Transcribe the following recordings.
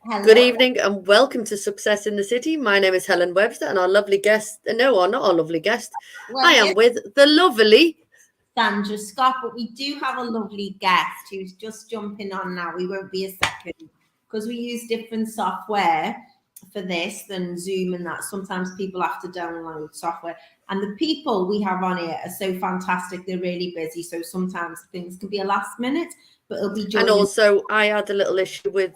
Good Hello. evening and welcome to Success in the City. My name is Helen Webster and our lovely guest, no, or not our lovely guest, Well, I yes, am with the lovely. Sandra Scott, but we do have a lovely guest who's just jumping on now. We won't be a second because we use different software for this than Zoom and that. Sometimes people have to download software. And the people we have on here are so fantastic. They're really busy. So sometimes things can be a last minute, but it'll be And joining. also, I had a little issue with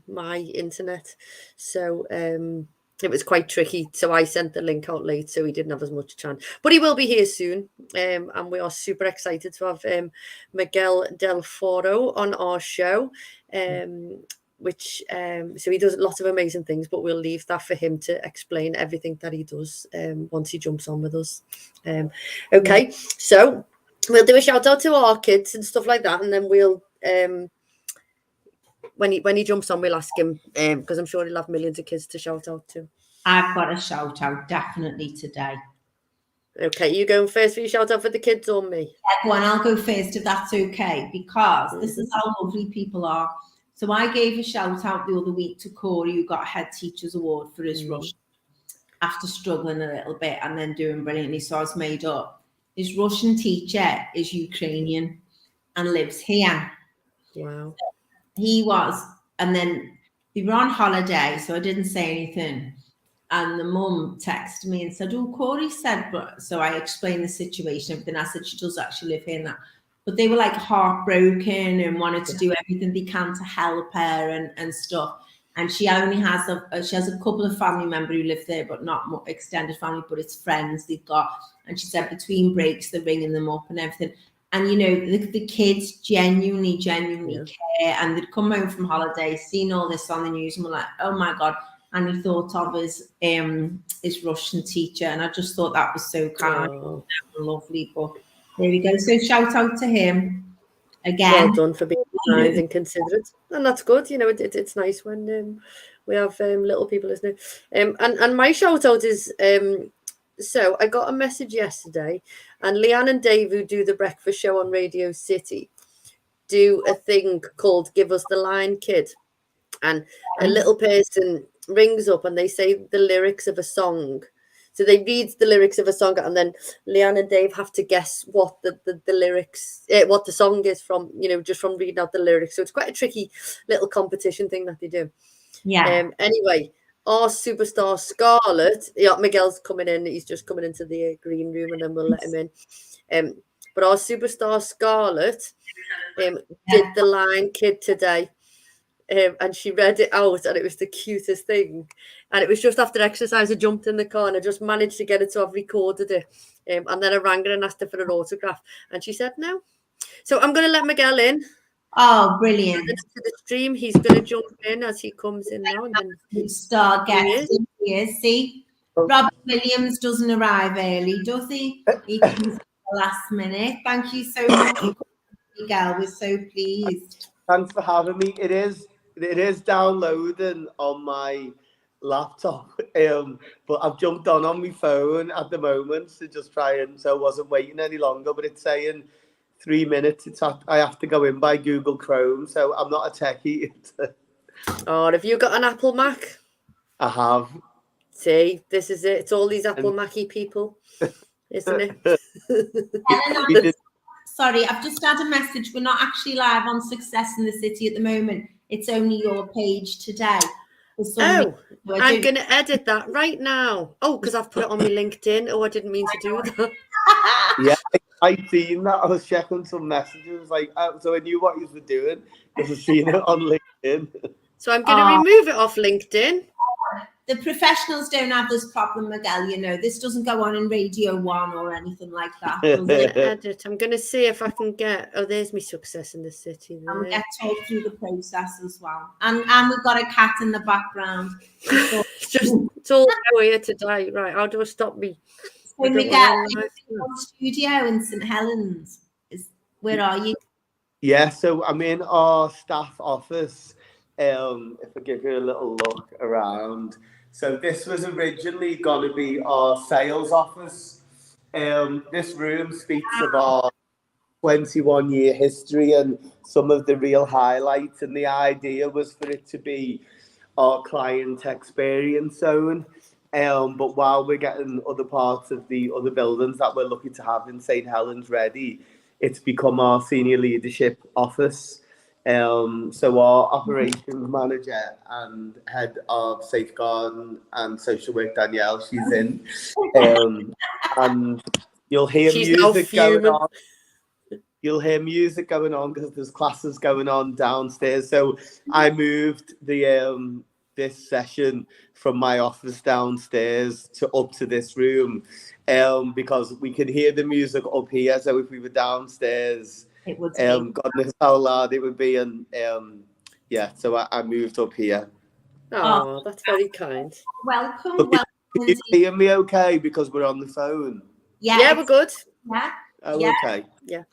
my internet. So it was quite tricky. So I sent the link out late so he didn't have as much chance. But he will be here soon. And we are super excited to have Miguel Doforo on our show. So he does lots of amazing things, but we'll leave that for him to explain everything that he does once he jumps on with us. Okay, so we'll do a shout out to our kids and stuff like that, and then we'll when he jumps on, we'll ask him because I'm sure he'll have millions of kids to shout out to. I've got a shout out definitely today. Okay, you going first for your shout out for the kids or me? Go on, I'll go first if that's okay, because this is how lovely people are. So I gave a shout out the other week to Corey, who got a head teacher's award for his Russian after struggling a little bit and then doing brilliantly. So I was made up. His Russian teacher is Ukrainian and lives here. Wow. He was, and then we were on holiday, so I didn't say anything. And the mum texted me and said, "Oh, Corey said," but so I explained the situation, everything. I said she does actually live here and that. But they were like heartbroken and wanted to do everything they can to help her and stuff. And she only has she has a couple of family members who live there, but not more extended family, but it's friends they've got. And she said between breaks, they're ringing them up and everything. And, you know, the kids genuinely care. And they'd come home from holiday, seen all this on the news and were like, oh my God. And he thought of his Russian teacher. And I just thought that was so kind and lovely. But there we go. So shout out to him again. Well done for being kind and considerate. And that's good. You know, it's nice when we have little people listening. And my shout out is so I got a message yesterday, and Leanne and Dave, who do the breakfast show on Radio City, do a thing called Give Us the Line Kid. And a little person rings up and they say the lyrics of a song. So they read the lyrics of a song, and then Leanne and Dave have to guess what the lyrics, what the song is from, you know, just from reading out the lyrics. So it's quite a tricky little competition thing that they do. Yeah. Anyway, our superstar Scarlett, Miguel's coming in. He's just coming into the green room, and then we'll let him in. But our superstar Scarlett did the Line Kid today. And she read it out, and it was the cutest thing. And it was just after exercise, I jumped in the car and I just managed to get it, so I've recorded it. And then I rang her and asked her for an autograph, and she said no. So I'm going to let Miguel in. Oh, brilliant! To the stream, he's going to jump in as he comes in now. And then star guest here. See, Robert Williams doesn't arrive early, does he? He comes at the last minute. Thank you so much, Miguel. We're so pleased. Thanks for having me. It is downloading on my laptop, but I've jumped on my phone at the moment to just try, and so I wasn't waiting any longer. But it's saying 3 minutes. I have to go in by Google Chrome, so I'm not a techie. Oh, have you got an Apple Mac? I have. See, this is it. It's all these Apple Mac-y people, isn't it? Sorry, I've just had a message. We're not actually live on Success in the City at the moment. It's only your page today. Oh, I'm going to edit that right now. Oh, because I've put it on my LinkedIn. Oh, I didn't mean to do that. Yeah, I seen that. I was checking some messages, so I knew what you were doing because I've seen it on LinkedIn. So I'm going to remove it off LinkedIn. The professionals don't have this problem, Miguel. You know, this doesn't go on in Radio 1 or anything like that. Edit. I'm going to see if I can get. Oh, there's my Success in the City. There. And get talked through the process as well. And we've got a cat in the background. It's all here today. Right, how do I stop me? So Miguel, you're studio in St Helens. Where are you? Yeah, so I'm in our staff office. If I give you a little look around. So this was originally going to be our sales office. This room speaks of our 21-year history and some of the real highlights. And the idea was for it to be our client experience zone. But while we're getting other parts of the other buildings that we're looking to have in St Helens ready, it's become our senior leadership office. So our operations manager and head of safeguarding and social work, Danielle, she's in. And you'll hear She's now music going fuming. on. You'll hear music going on because there's classes going on downstairs. So I moved the this session from my office downstairs to up to this room, because we could hear the music up here. So if we were downstairs, It would God knows how loud it would be. And yeah, so I moved up here. Oh, that's very kind. welcome. But Welcome. can you hear me okay because we're on the phone? Yeah, we're good. Yeah. Oh, Yeah. okay. Yeah.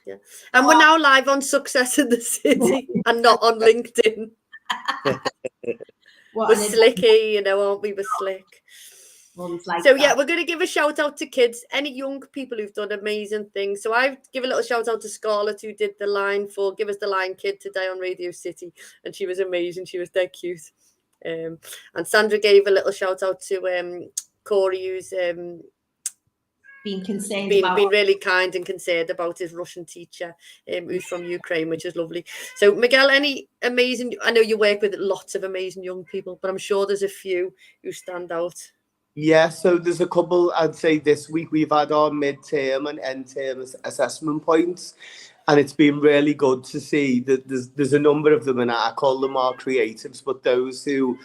And we're now live on Success in the City and not on LinkedIn. We're slicky, aren't we? We're slick. So yeah, we're going to give a shout out to kids, any young people who've done amazing things. So I give a little shout out to Scarlett, who did the line for Give Us the Line Kid today on Radio City, and she was amazing. She was dead cute. And Sandra gave a little shout out to Corey, who's been concerned been really kind and concerned about his Russian teacher, who's from Ukraine, which is lovely. So Miguel, any amazing, I know you work with lots of amazing young people, but I'm sure there's a few who stand out. Yeah, so there's a couple. I'd say this week we've had our mid-term and end-term assessment points, and it's been really good to see that there's a number of them, and I call them our creatives, but those who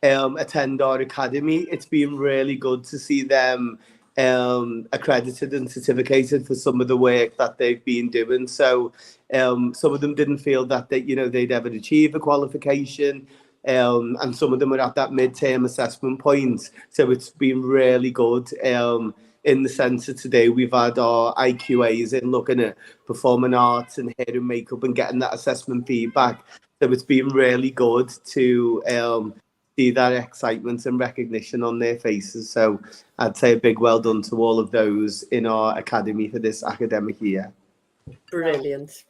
attend our academy, it's been really good to see them accredited and certificated for some of the work that they've been doing. So some of them didn't feel that they'd ever achieve a qualification. And some of them are at that mid-term assessment point. So it's been really good in the sense that today we've had our IQAs in looking at performing arts and hair and makeup and getting that assessment feedback. So it's been really good to see that excitement and recognition on their faces. So I'd say a big well done to all of those in our academy for this academic year. Brilliant.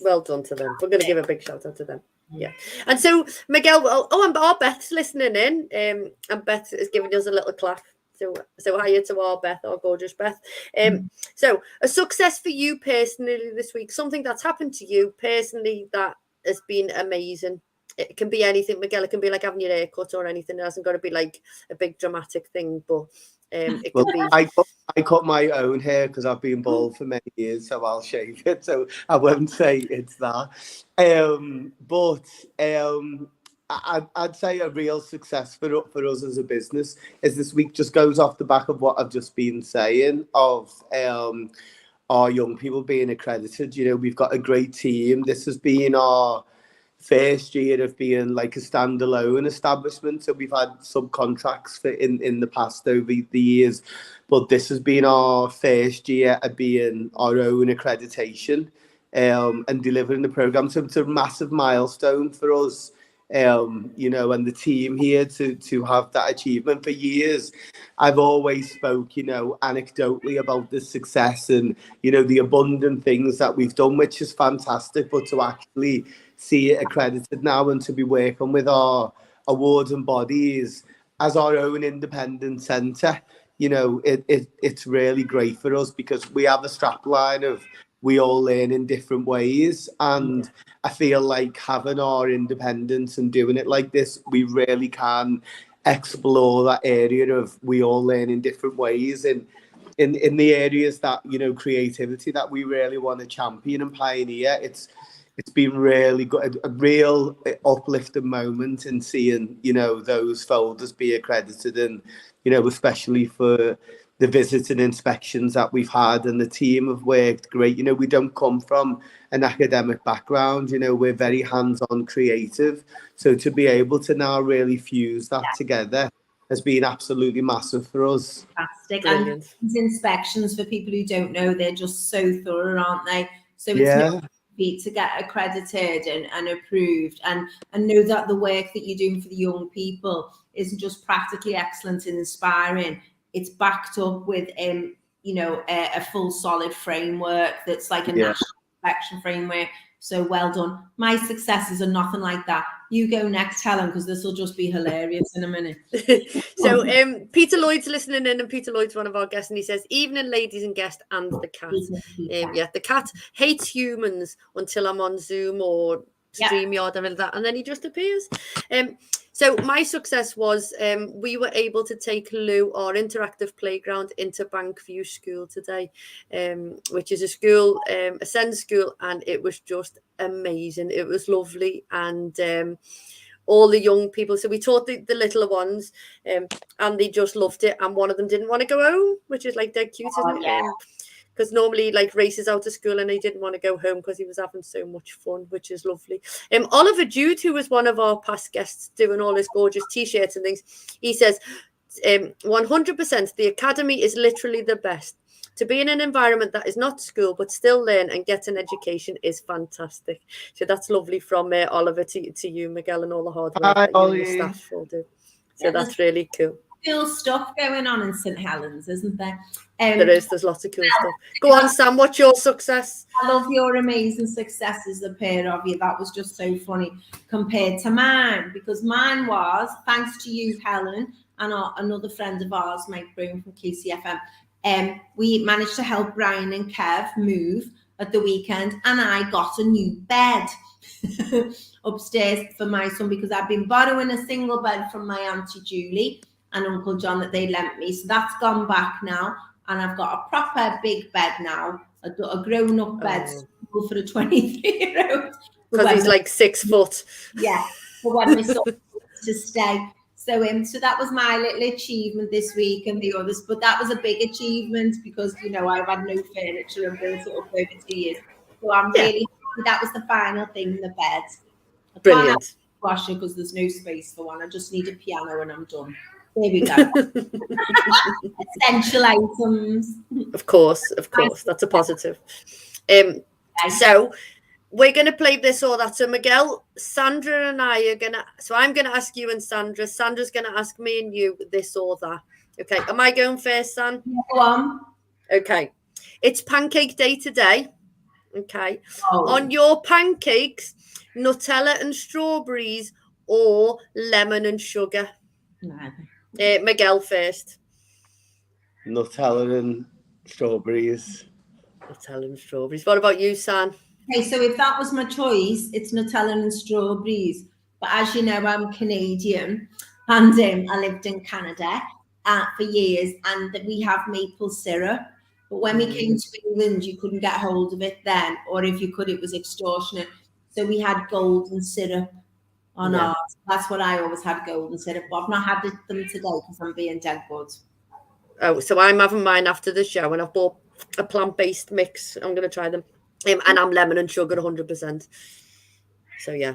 Well done to them. We're going to give a big shout out to them. Yeah. And so Miguel, and our Beth's listening in, and Beth is giving us a little clap. So hiya to our Beth, our gorgeous Beth. So a success for you personally this week, something that's happened to you personally that has been amazing. It can be anything, Miguel. It can be like having your hair cut or anything. It hasn't got to be like a big dramatic thing, but it can be. I cut my own hair because I've been bald for many years, so I'll shave it. So I won't say it's that. But I'd say a real success for us as a business is this week just goes off the back of what I've just been saying of our young people being accredited. We've got a great team. This has been our first year of being like a standalone establishment. So we've had subcontracts in the past over the years, but this has been our first year of being our own accreditation and delivering the program. So it's a massive milestone for us, and the team here to have that achievement. For years I've always spoke anecdotally about the success and the abundant things that we've done, which is fantastic, but to actually see it accredited now and to be working with our awards and bodies as our own independent centre, it's really great for us because we have a strapline of we all learn in different ways, and I feel like having our independence and doing it like this, we really can explore that area of we all learn in different ways, and in the areas that creativity that we really want to champion and pioneer. It's been really good, a real uplifting moment in seeing those folders be accredited, and especially for the visits and inspections that we've had, and the team have worked great. We don't come from an academic background, we're very hands-on creative. So to be able to now really fuse that together has been absolutely massive for us. Fantastic. Brilliant. And these inspections, for people who don't know, they're just so thorough, aren't they? So it's not easy to get accredited and approved, and know that the work that you're doing for the young people isn't just practically excellent and inspiring. It's backed up with a full solid framework that's like a national inspection framework So well done. My successes are nothing like that. You go next, Helen, because this will just be hilarious in a minute. So Peter Lloyd's listening in, and Peter Lloyd's one of our guests, and he says, "Evening, ladies and guests, and the cat." Yeah, the cat hates humans until I'm on Zoom or StreamYard and that, and then he just appears. So my success was we were able to take Lou, our interactive playground, into Bankview School today, which is a school, a SEND school, and it was just amazing. It was lovely, and all the young people. So we taught the little ones, and they just loved it. And one of them didn't want to go home, which is like dead cute, isn't it? Because normally like races out of school and he didn't want to go home because he was having so much fun, which is lovely. Oliver Jude, who was one of our past guests doing all his gorgeous t-shirts and things, he says 100% the academy is literally the best. To be in an environment that is not school but still learn and get an education is fantastic. So that's lovely from Oliver to you, Miguel, and all the hard work that you and the staff will do. So that's really cool. Cool stuff going on in St Helens, isn't there? There's lots of cool stuff. Go on, Sam, what's your success? I love your amazing successes, the pair of you. That was just so funny compared to mine, because mine was, thanks to you, Helen, and another friend of ours, Mike Brown from KCFM, we managed to help Brian and Kev move at the weekend, and I got a new bed upstairs for my son, because I've been borrowing a single bed from my Auntie Julie and Uncle John that they lent me. So that's gone back now, and I've got a proper big bed now, a grown-up bed for a 23-year-old. Because he's like 6 foot. Yeah, for when my son wants to stay. So that was my little achievement this week, and the others. But that was a big achievement because, you know, I've had no furniture and built it up over 2 years. So I'm really happy that was the final thing, the bed. Brilliant. Washer because there's no space for one. I just need a piano and I'm done. There we go. Essential items. Of course. That's a positive. So we're going to play this or that. So Miguel, Sandra and I are going to, so I'm going to ask you and Sandra. Sandra's going to ask me and you this or that. Okay. Am I going first, San? Go on. Okay. It's pancake day today. Okay. On your pancakes, Nutella and strawberries or lemon and sugar? Miguel first. Nutella and strawberries. Nutella and strawberries. What about you, San? Okay, so if that was my choice, it's Nutella and strawberries. But as you know, I'm Canadian, and I lived in Canada for years, and we have maple syrup. But when we came to England, you couldn't get hold of it then, or if you could, it was extortionate. So we had golden syrup on ours. That's what I always had, golden syrup. But I've not had them today because I'm being dead good. Oh, so I'm having mine after the show, and I've bought a plant-based mix. I'm going to try them. And I'm lemon and sugar 100%. So yeah,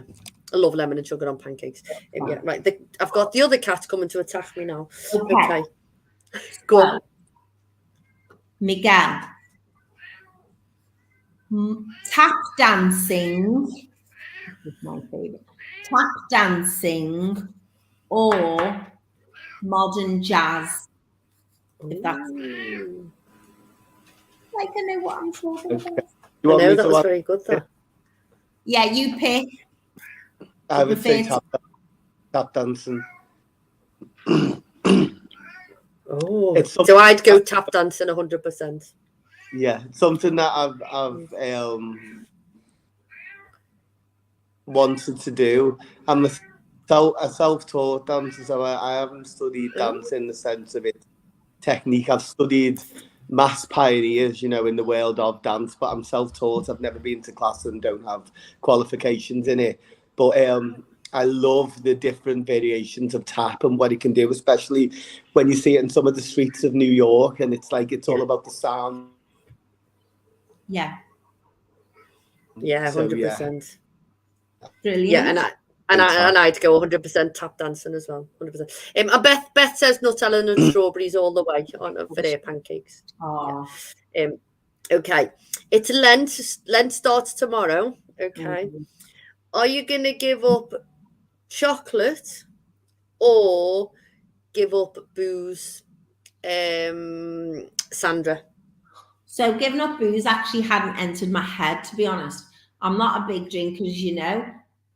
I love lemon and sugar on pancakes. Yeah, right. I've got the other cat coming to attack me now. Okay. Go on. Miguel. Tap dancing. This is my favorite. Tap dancing or modern jazz. If that's like, I know what I'm talking about. I know that was very good, though. Yeah, you pick. I would say tap dancing. So I'd go tap dancing 100%. Yeah, something that I've wanted to do. I'm a self-taught dancer, so I haven't studied dance in the sense of its technique. I've studied mass pioneers, you know, in the world of dance, but I'm self-taught. I've never been to class and don't have qualifications in it. But I love the different variations of tap and what it can do, especially when you see it in some of the streets of New York, and it's like it's all about the sound. Yeah. Yeah, 100%. Brilliant. Yeah, and I'd go 100% tap dancing as well, 100%. And Beth says Nutella and strawberries all the way for their pancakes. Yeah. Okay, it's Lent. Lent starts tomorrow. Okay, are you gonna give up chocolate or give up booze, Sandra? So giving up booze actually hadn't entered my head, to be honest. I'm not a big drinker, as you know,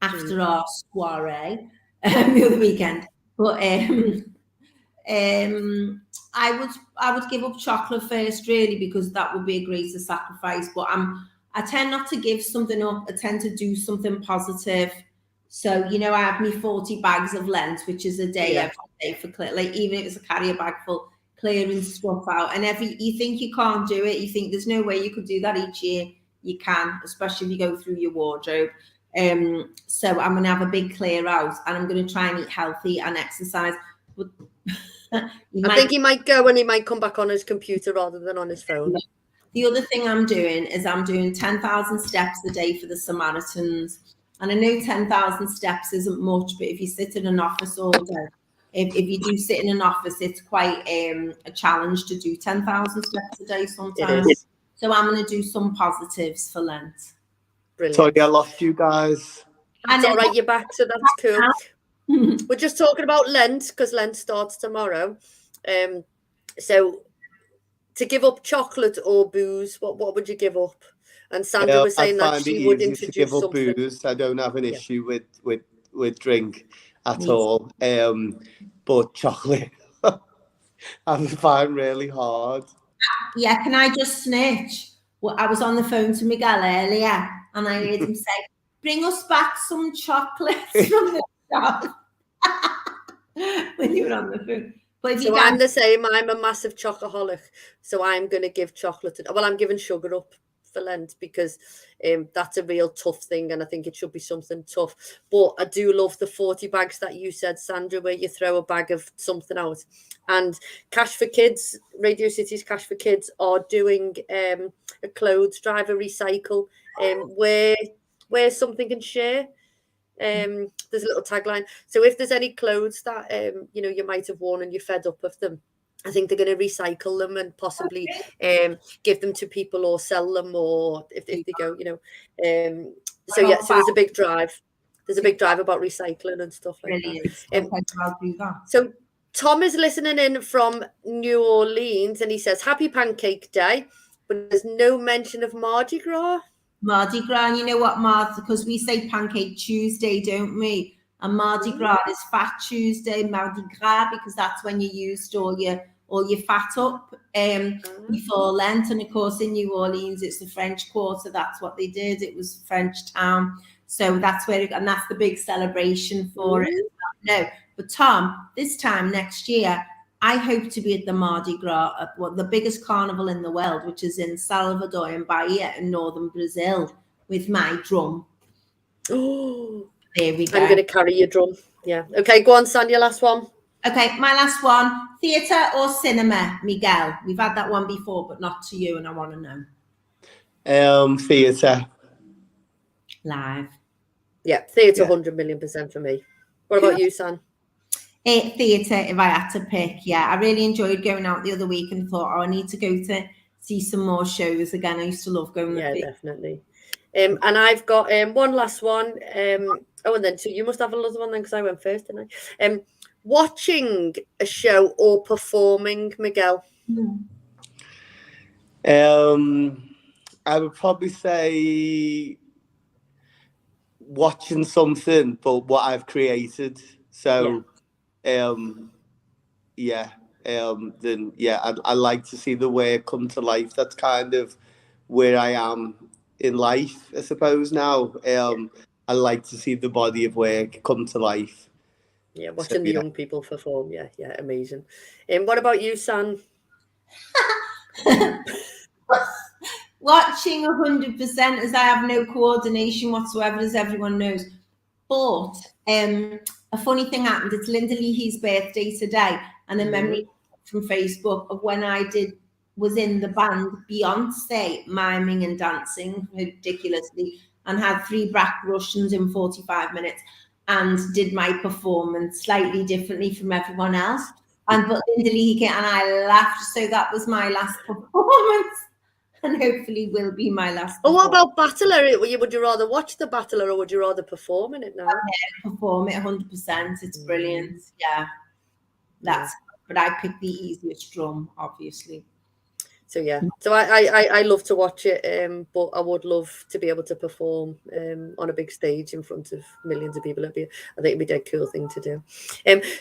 after our soiree the other weekend. But I would give up chocolate first, really, because that would be a greater sacrifice. But I tend not to give something up. I tend to do something positive. So, you know, I have me 40 bags of Lent, which is a day every day for like, even if it's a carrier bag full, clearing stuff out. And you think you can't do it. You think there's no way you could do that each year. You can, especially if you go through your wardrobe. So I'm going to have a big clear out, and I'm going to try and eat healthy and exercise. But I think he might go and he might come back on his computer rather than on his phone. The other thing I'm doing is I'm doing 10,000 steps a day for the Samaritans. And I know 10,000 steps isn't much, but if you sit in an office all day, if you do sit in an office, it's quite a challenge to do 10,000 steps a day sometimes. It is. So I'm going to do some positives for Lent. Brilliant. Sorry, I lost you guys. It's all right, you're back, so that's cool. We're just talking about Lent because Lent starts tomorrow. So to give up chocolate or booze, what would you give up? And Sandra was saying that she would introduce to give up something. booze. I don't have an issue with drink at all. But chocolate, I find really hard. Yeah, can I just snitch? Well, I was on the phone to Miguel earlier, and I heard him say, "Bring us back some chocolates from the shop." When you were on the phone. But So I'm the same. I'm a massive chocoholic. So I'm going to give chocolate. Well, I'm giving sugar up for Lent because that's a real tough thing, and I think it should be something tough. But I do love the 40 bags that you said, Sandra, where you throw a bag of something out. And Cash for Kids, Radio City's Cash for Kids are doing a clothes drive, a recycle, where something can share. There's a little tagline. So if there's any clothes that you might have worn and you're fed up of them, I think they're going to recycle them and possibly give them to people or sell them, or if they go, so there's a big drive. There's a big drive about recycling and stuff like that. So Tom is listening in from New Orleans, and he says, "Happy Pancake Day," but there's no mention of Mardi Gras. Mardi Gras, and you know what, Martha, because we say Pancake Tuesday, don't we? And Mardi Gras is Fat Tuesday, Mardi Gras, because that's when you used all your fat up before Lent. And of course, in New Orleans, it's the French Quarter. That's what they did. It was French town, so that's where, and that's the big celebration for it. No, but Tom, this time next year, I hope to be at the Mardi Gras, at the biggest carnival in the world, which is in Salvador and Bahia in northern Brazil, with my drum. Oh, there we go. I'm going to carry your drum. Yeah. Okay, go on, San, your last one. Okay, my last one. Theatre or cinema, Miguel? We've had that one before, but not to you, and I want to know. Theatre. Live. Yeah, theatre, 100,000,000% for me. What about you, San? Theatre, if I had to pick. Yeah, I really enjoyed going out the other week and thought, I need to go to see some more shows again. I used to love going. Yeah, definitely. And I've got one last one. And then so you must have another one then, because I went first, didn't I? Watching a show or performing, Miguel? I would probably say watching something, but what I've created. So, then I like to see the work come to life. That's kind of where I am in life, I suppose. Now, I like to see the body of work come to life. Yeah, watching the young people perform. Yeah, amazing. What about you, San? Watching 100%, as I have no coordination whatsoever, as everyone knows. But a funny thing happened. It's Linda Leahy's birthday today, and a memory from Facebook of when I was in the band Beyonce, miming and dancing ridiculously, and had 3 Black Russians in 45 minutes, and did my performance slightly differently from everyone else. But Linda Leahy came, and I laughed. So that was my last performance. And hopefully will be my last. Oh, what about Battler? Would you rather watch the Battler or would you rather perform in it now? Perform it 100%. It's brilliant. Yeah. But I picked the easiest drum, obviously. So yeah, so I love to watch it, but I would love to be able to perform on a big stage in front of millions of people. I think it'd be a dead cool thing to do.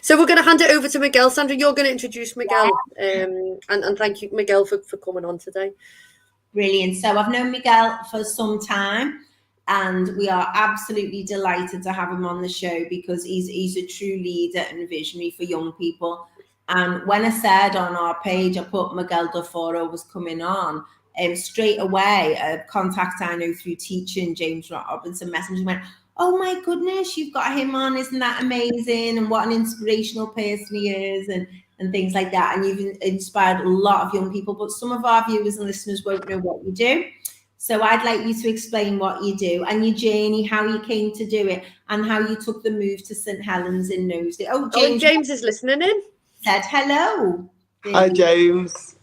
So we're going to hand it over to Miguel. Sandra, you're going to introduce Miguel, and thank you, Miguel, for coming on today. Brilliant. So I've known Miguel for some time, and we are absolutely delighted to have him on the show because he's a true leader and visionary for young people. And when I said on our page, I put Miguel Doforo was coming on, straight away, a contact I know through teaching, James Robinson, messaged me, went, "Oh my goodness, you've got him on. Isn't that amazing? And what an inspirational person he is." And things like that. And you've inspired a lot of young people, but some of our viewers and listeners won't know what you do. So I'd like you to explain what you do and your journey, how you came to do it, and how you took the move to St Helens in Knowsley. Oh, James is listening in. Said hello. Hi, James.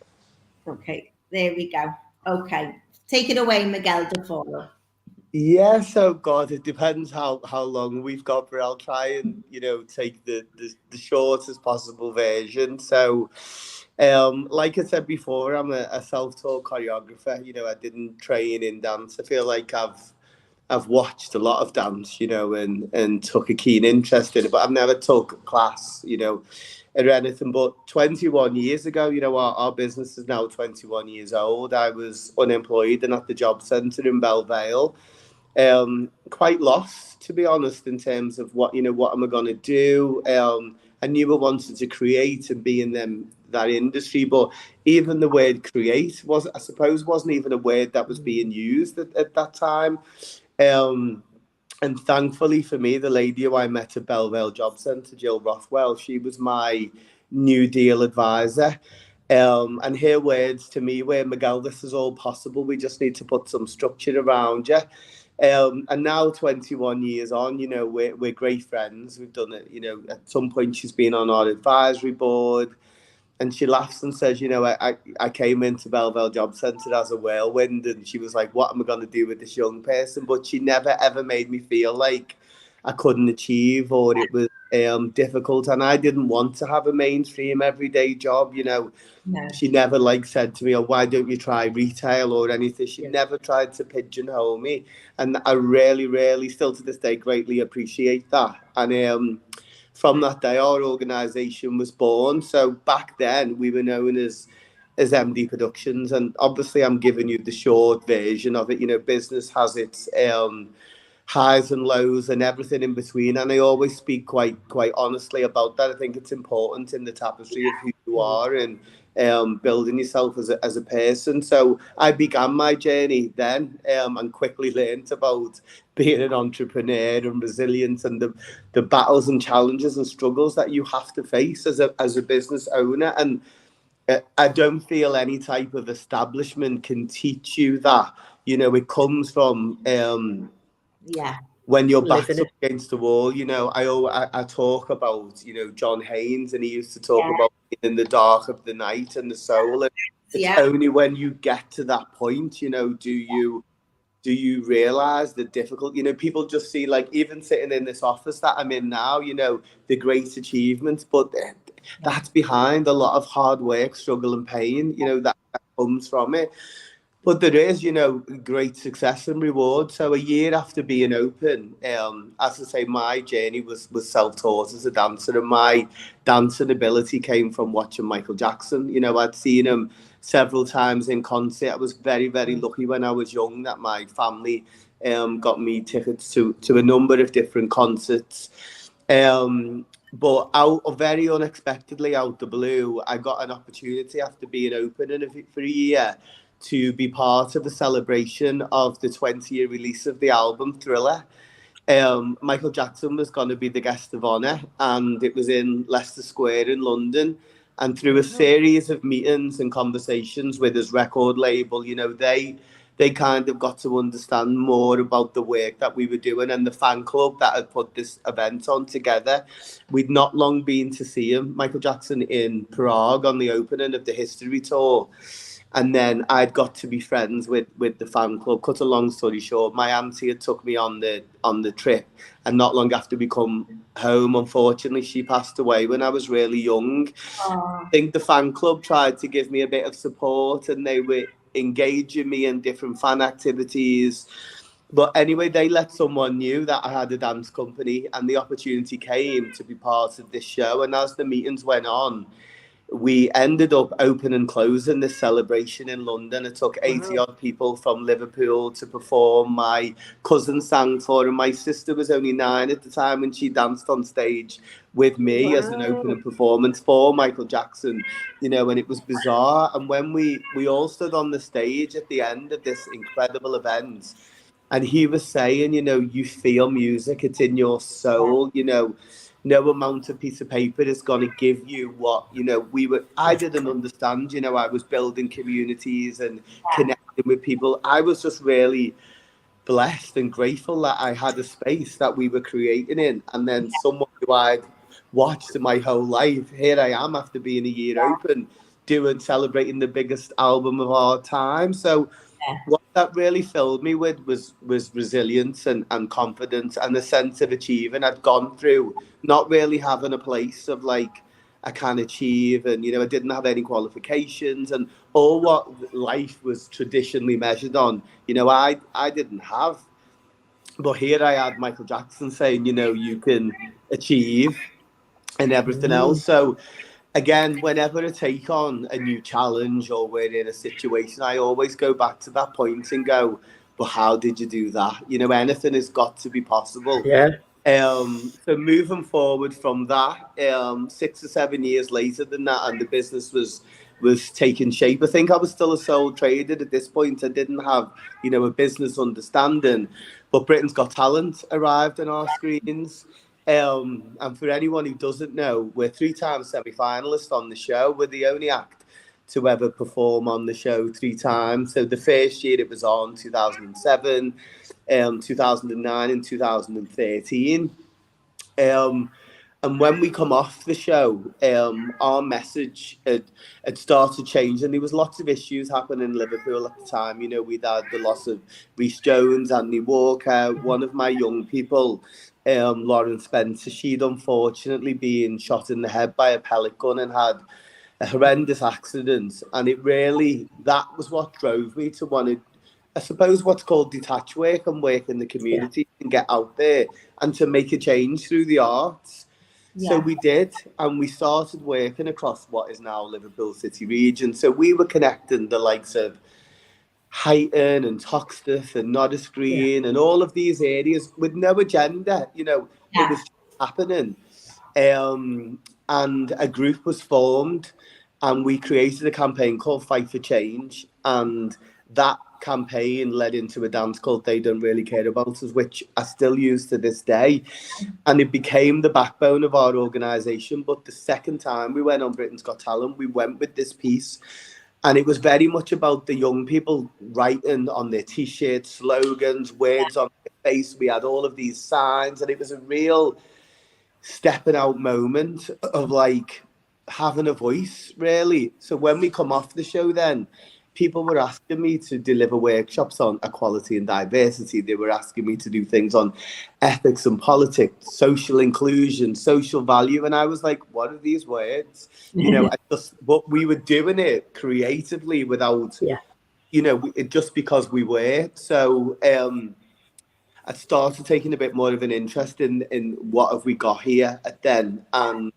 Okay, there we go. Okay, take it away, Miguel Doforo. Yeah, so God, it depends how long we've got, but I'll try and take the shortest possible version. So, like I said before, I'm a self-taught choreographer. I didn't train in dance. I feel like I've watched a lot of dance, and took a keen interest in it, but I've never took a class, or anything. But 21 years ago, our business is now 21 years old. I was unemployed and at the job centre in Belle Vale. Quite lost, to be honest, in terms of what am I going to do. I knew I wanted to create and be in that industry, but even the word create wasn't even a word that was being used at that time. And thankfully for me, the lady who I met at Belle Vale Job Centre, Jill Rothwell, she was my New Deal advisor. And her words to me were, "Miguel, this is all possible. We just need to put some structure around you." And now 21 years on, we're great friends. We've done it, at some point she's been on our advisory board, and she laughs and says, I came into Belle Vale Job Centre as a whirlwind, and she was like, what am I going to do with this young person? But she never ever made me feel like I couldn't achieve or it was difficult, and I didn't want to have a mainstream everyday job. No. She never said to me, "Oh, why don't you try retail or anything?" She never tried to pigeonhole me, and I really, really, still to this day, greatly appreciate that. And from that day, our organisation was born. So back then, we were known as MD Productions, and obviously, I'm giving you the short version of it. Business has its highs and lows and everything in between, and I always speak quite honestly about that. I think it's important in the tapestry of who you are and building yourself as a person. So I began my journey then, and quickly learned about being an entrepreneur and resilience and the battles and challenges and struggles that you have to face as a business owner. And I don't feel any type of establishment can teach you that. It comes from when your back's up against the wall. I talk about John Haynes, and he used to talk about in the dark of the night and the soul. And it's only when you get to that point, do you realize the difficult, people just see, like, even sitting in this office that I'm in now, the great achievements, but that's behind a lot of hard work, struggle and pain, that comes from it. But there is, great success and reward. So a year after being open, as I say, my journey was self-taught as a dancer, and my dancing ability came from watching Michael Jackson. I'd seen him several times in concert. I was very, very lucky when I was young that my family got me tickets to a number of different concerts. But very unexpectedly, out the blue, I got an opportunity after being open for a year to be part of the celebration of the 20-year release of the album Thriller. Michael Jackson was going to be the guest of honour, and it was in Leicester Square in London. And through a series of meetings and conversations with his record label, they kind of got to understand more about the work that we were doing, and the fan club that had put this event on together. We'd not long been to see him, Michael Jackson, in Prague on the opening of the History Tour. And then I'd got to be friends with the fan club. Cut a long story short, my auntie had took me on the trip, and not long after we come home, unfortunately, she passed away when I was really young. I think the fan club tried to give me a bit of support, and they were engaging me in different fan activities. But anyway, they let someone knew that I had a dance company, and the opportunity came to be part of this show. And as the meetings went on, we ended up open and closing this celebration in London. It took 80 odd people from Liverpool to perform. My cousin sang for, and my sister was only 9 at the time, and she danced on stage with me as an opening performance for Michael Jackson, and it was bizarre. And when we all stood on the stage at the end of this incredible event, and he was saying, you feel music, it's in your soul, no amount of piece of paper is going to give you what, I didn't understand, I was building communities and connecting with people. I was just really blessed and grateful that I had a space that we were creating in. And then someone who I'd watched my whole life, here I am after being a year open, celebrating the biggest album of our time. So what that really filled me with was resilience and confidence and a sense of achieving. I'd gone through not really having a place of like I can achieve, and I didn't have any qualifications, and all what life was traditionally measured on, I didn't have. But here I had Michael Jackson saying, you can achieve and everything else. So again, whenever I take on a new challenge or we're in a situation, I always go back to that point and go, but how did you do that? Anything has got to be possible. Yeah. So moving forward from that, 6 or 7 years later than that, and the business was taking shape. I think I was still a sole trader at this point. I didn't have, a business understanding, but Britain's Got Talent arrived on our screens. And for anyone who doesn't know, we're 3-time semi-finalists on the show. We're the only act to ever perform on the show 3 times. So the first year it was on, 2007, 2009 and 2013. And when we come off the show, our message had started changing. There was lots of issues happening in Liverpool at the time. We'd had the loss of Rhys Jones, Andy Walker. One of my young people, Lauren Spencer, she'd unfortunately been shot in the head by a pellet gun and had a horrendous accident. And that was what drove me to want to, I suppose, what's called detach work and work in the community and get out there and to make a change through the arts. So we did, and we started working across what is now Liverpool City region. So we were connecting the likes of Huyton and Toxteth and Nottis Green and all of these areas with no agenda. It was just happening. And a group was formed, and we created a campaign called Fight for Change, and that campaign led into a dance called They Don't Really Care About Us, which I still use to this day, and it became the backbone of our organisation. But the second time we went on Britain's Got Talent, we went with this piece, and it was very much about the young people writing on their t-shirts, slogans, words on their face. We had all of these signs, and it was a real stepping out moment of like having a voice, really. So when we come off the show, then people were asking me to deliver workshops on equality and diversity. They were asking me to do things on ethics and politics, social inclusion, social value. And I was like, what are these words? But we were doing it creatively without, just because we were. So I started taking a bit more of an interest in what have we got here then. And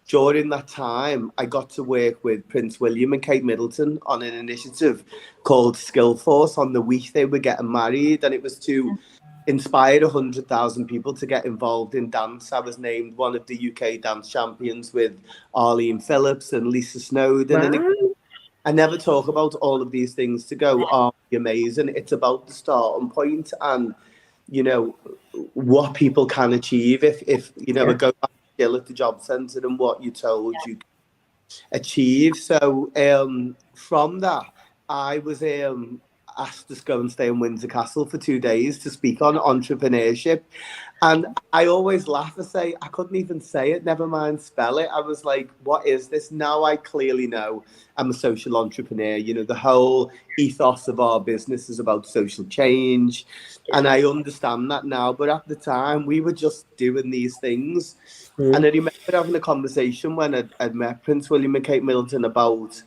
during that time, I got to work with Prince William and Kate Middleton on an initiative called Skill Force on the week they were getting married. And it was to inspire 100,000 people to get involved in dance. I was named one of the UK dance champions with Arlene Phillips and Lisa Snowden. Wow. And I never talk about all of these things to go, oh, amazing. It's about the starting point and, what people can achieve if I go back still at the job centre and what you told you achieve. So from that, I asked us to go and stay in Windsor Castle for 2 days to speak on entrepreneurship. And I always laugh and say, I couldn't even say it, never mind spell it. I was like, what is this? Now I clearly know I'm a social entrepreneur. You know, the whole ethos of our business is about social change. And I understand that now. But at the time, we were just doing these things. And I remember having a conversation when I'd met Prince William and Kate Middleton about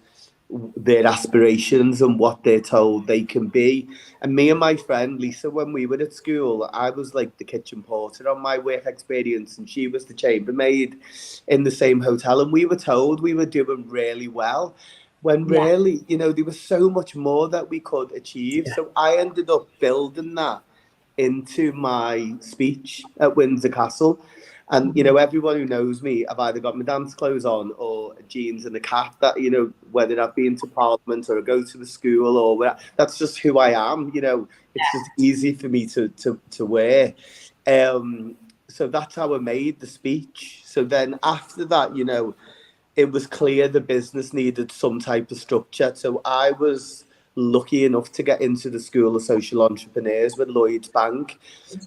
their aspirations and what they're told they can be. And me and my friend Lisa, when we were at school, I was like the kitchen porter on my work experience, and she was the chambermaid in the same hotel. And we were told we were doing really well, when really, you know, there was so much more that we could achieve. So I ended up building that into my speech at Windsor Castle. And, you know, everyone who knows me, I've either got my dance clothes on or jeans and a cap, that, you know, whether I've been to Parliament or I go to the school or where, that's just who I am. You know, it's just easy for me to wear. So that's how I made the speech. So then after that, you know, it was clear the business needed some type of structure. So I was lucky enough to get into the School of Social Entrepreneurs with Lloyds Bank.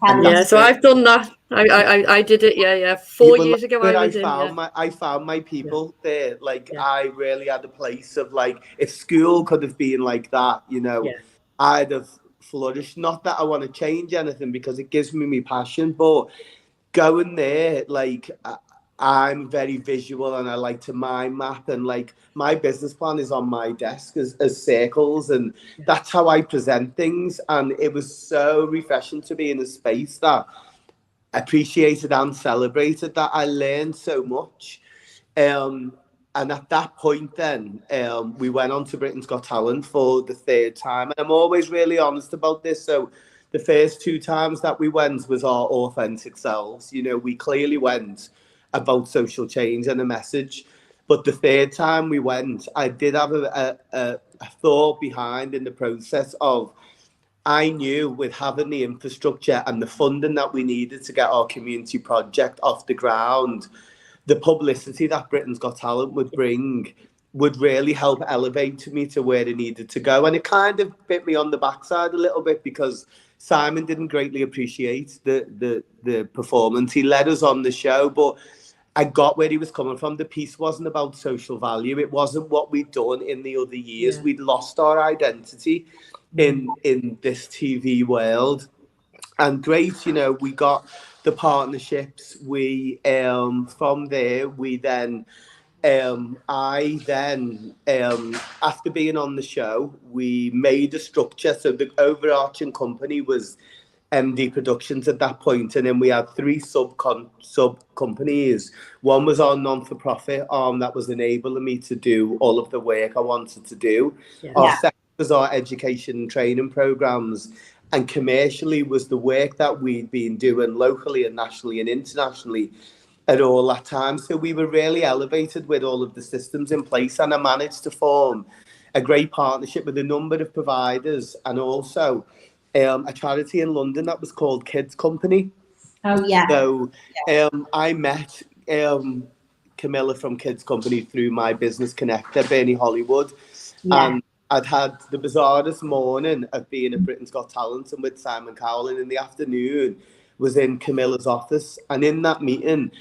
Yeah, so I've done that. I did it. Yeah. 4 years ago, I was in. I found my people there. Like I really had a place of like, if school could have been like that, you know, I'd have flourished. Not that I want to change anything because it gives me my passion, but going there, like I'm very visual and I like to mind map, and like my business plan is on my desk as circles, and that's how I present things. And it was so refreshing to be in a space that appreciated and celebrated that. I learned so much. And at that point then, we went on to Britain's Got Talent for the 3rd time. And I'm always really honest about this. So the first 2 times that we went was our authentic selves. You know, we clearly went about social change and a message. But the 3rd time we went, I did have a thought behind in the process of, I knew with having the infrastructure and the funding that we needed to get our community project off the ground, the publicity that Britain's Got Talent would bring would really help elevate me to where it needed to go. And it kind of bit me on the backside a little bit because Simon didn't greatly appreciate the performance. He led us on the show, but I got where he was coming from. The piece wasn't about social value. It wasn't what we'd done in the other years. We'd lost our identity in this TV world. And great, you know, we got the partnerships. We from there we then I then after being on the show, we made a structure. So the overarching company was MD Productions at that point, and then we had 3 sub companies. One was our non-for-profit arm that was enabling me to do all of the work I wanted to do. Our second was our education and training programs, and commercially was the work that we'd been doing locally and nationally and internationally at all that time. So we were really elevated with all of the systems in place, and I managed to form a great partnership with a number of providers, and also a charity in London that was called Kids Company. Oh yeah. So I met Camilla from Kids Company through my business connector, Bernie Hollywood, and I'd had the bizarrest morning of being at Britain's Got Talent, and with Simon Cowell, and in the afternoon was in Camilla's office, and in that meeting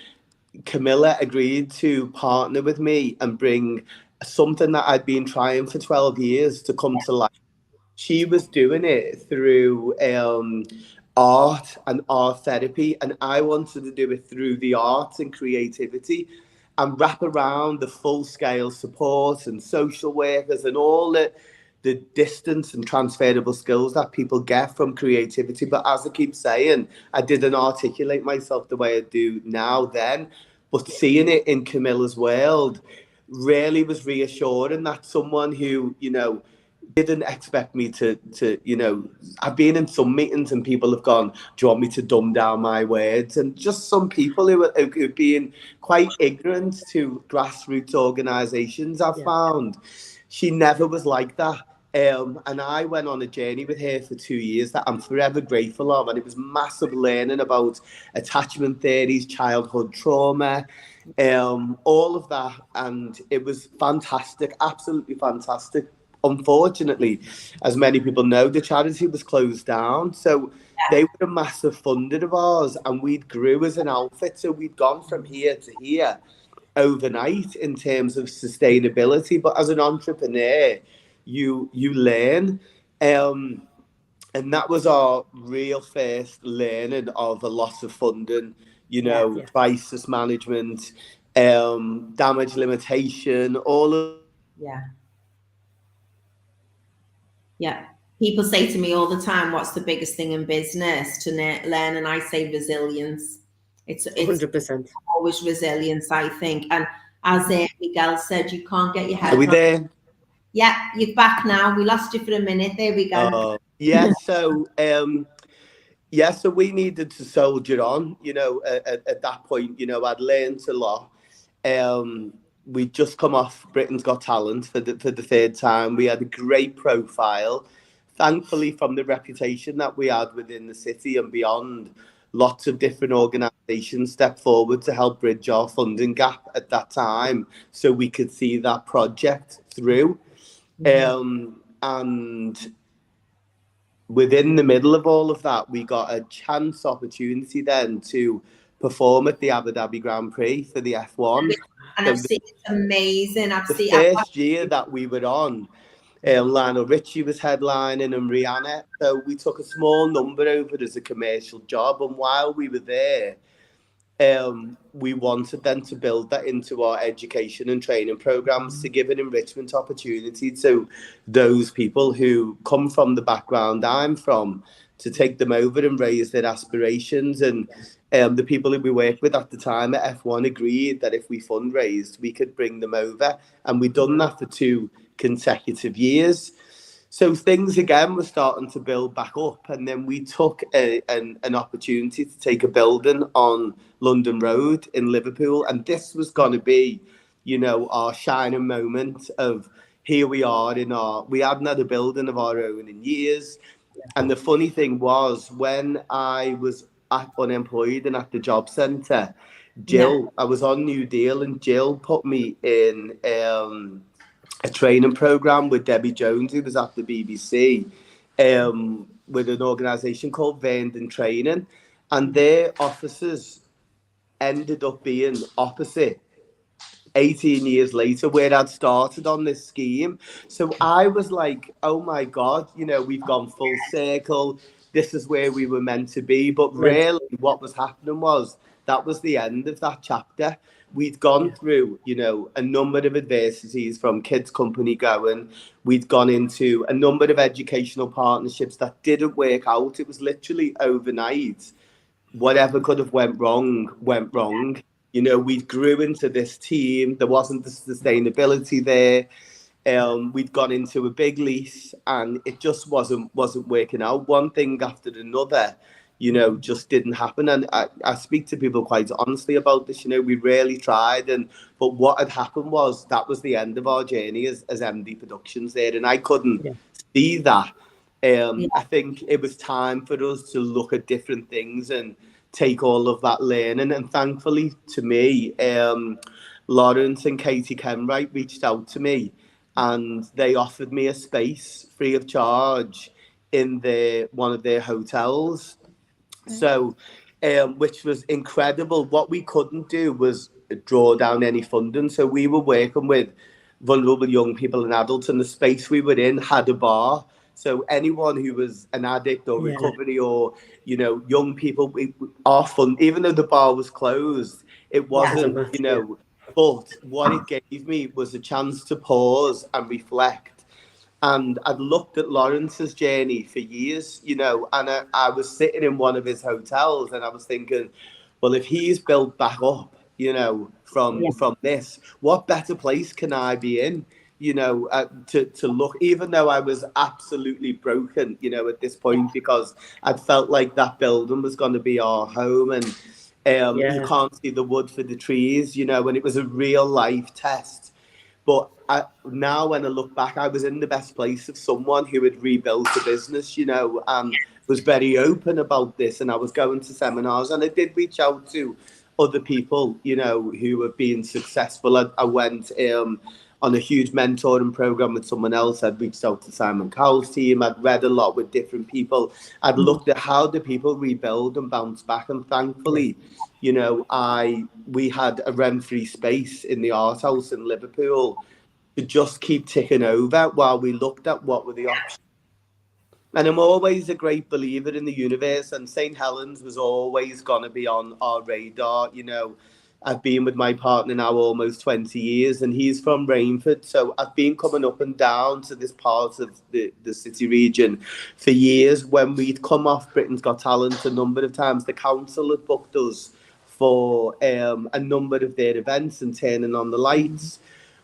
Camilla agreed to partner with me and bring something that I'd been trying for 12 years to come to life. She was doing it through art and art therapy, and I wanted to do it through the arts and creativity and wrap around the full-scale support and social workers and all the distance and transferable skills that people get from creativity. But as I keep saying, I didn't articulate myself the way I do now then. But seeing it in Camilla's world really was reassuring, that someone who, you know, didn't expect me to, you know, I've been in some meetings and people have gone, do you want me to dumb down my words? And just some people who are being quite ignorant to grassroots organisations, I've found. She never was like that. And I went on a journey with her for 2 years that I'm forever grateful of. And it was massive learning about attachment theories, childhood trauma, all of that. And it was fantastic, absolutely fantastic. unfortunately, as many people know, the charity was closed down. So they were a massive funder of ours, and we'd grew as an outfit. So we'd gone from here to here overnight in terms of sustainability. But as an entrepreneur, you learn. And that was our real first learning of a loss of funding, crisis management, damage limitation, all of. Yeah. People say to me all the time, what's the biggest thing in business to learn? And I say resilience. It's 100%. always resilience, I think. And as Miguel said, you can't get your head. Are we there? Yeah, you're back now. We lost you for a minute. There we go. So we needed to soldier on, at that point, I'd learned a lot. We'd just come off Britain's Got Talent for the third time. We had a great profile. Thankfully, from the reputation that we had within the city and beyond, lots of different organisations stepped forward to help bridge our funding gap at that time so we could see that project through. And within the middle of all of that, we got a chance opportunity then to perform at the Abu Dhabi Grand Prix for the F1. And I've seen it's amazing. The first year that we were on, Lionel Richie was headlining and Rihanna. So we took a small number over as a commercial job. And while we were there, we wanted then to build that into our education and training programs to give an enrichment opportunity to those people who come from the background I'm from, to take them over and raise their aspirations. And the people who we worked with at the time at F1 agreed that if we fundraised, we could bring them over. And we'd done that for 2 consecutive years. So things again were starting to build back up, and then we took an opportunity to take a building on London Road in Liverpool, and this was going to be, our shining moment of here we are we hadn't had a building of our own in years. And the funny thing was, when I was unemployed and at the job centre, Jill, I was on New Deal, and Jill put me in a training program with Debbie Jones, who was at the BBC, with an organisation called Verndon Training, and their offices ended up being opposite 18 years later where I'd started on this scheme. So I was like, oh my God, we've gone full circle. This is where we were meant to be. But really what was happening was that was the end of that chapter. We'd gone through, a number of adversities from Kids Company going. We'd gone into a number of educational partnerships that didn't work out. It was literally overnight. Whatever could have went wrong, went wrong. We grew into this team. There wasn't the sustainability there. We'd gone into a big lease, and it just wasn't working out. One thing after another, just didn't happen. And I speak to people quite honestly about this. We really tried, but what had happened was that was the end of our journey as MD Productions there, and I couldn't see that. I think it was time for us to look at different things and take all of that learning. And thankfully to me, Lawrence and Katie Kenwright reached out to me, and they offered me a space free of charge in one of their hotels. So, which was incredible. What we couldn't do was draw down any funding. So we were working with vulnerable young people and adults, and the space we were in had a bar. So anyone who was an addict or recovery or, young people, our fund, even though the bar was closed, it wasn't, but what it gave me was a chance to pause and reflect. And I'd looked at Lawrence's journey for years, and I was sitting in one of his hotels, and I was thinking, well, if he's built back up, from this, what better place can I be in, to look, even though I was absolutely broken, at this point, because I'd felt like that building was going to be our home, and you can't see the wood for the trees, and it was a real life test. But now when I look back, I was in the best place of someone who had rebuilt a business, and was very open about this. And I was going to seminars, and I did reach out to other people, who have been successful. I went on a huge mentoring program with someone else. I'd reached out to Simon Cowell's team. I'd read a lot with different people. I'd looked at how do people rebuild and bounce back. And thankfully, you know, we had a rent-free space in the art house in Liverpool to just keep ticking over while we looked at what were the options. And I'm always a great believer in the universe, and St. Helens was always going to be on our radar. You know, I've been with my partner now almost 20 years, and he's from Rainford. So I've been coming up and down to this part of the city region for years. When we'd come off Britain's Got Talent a number of times, the council had booked us for a number of their events and turning on the lights.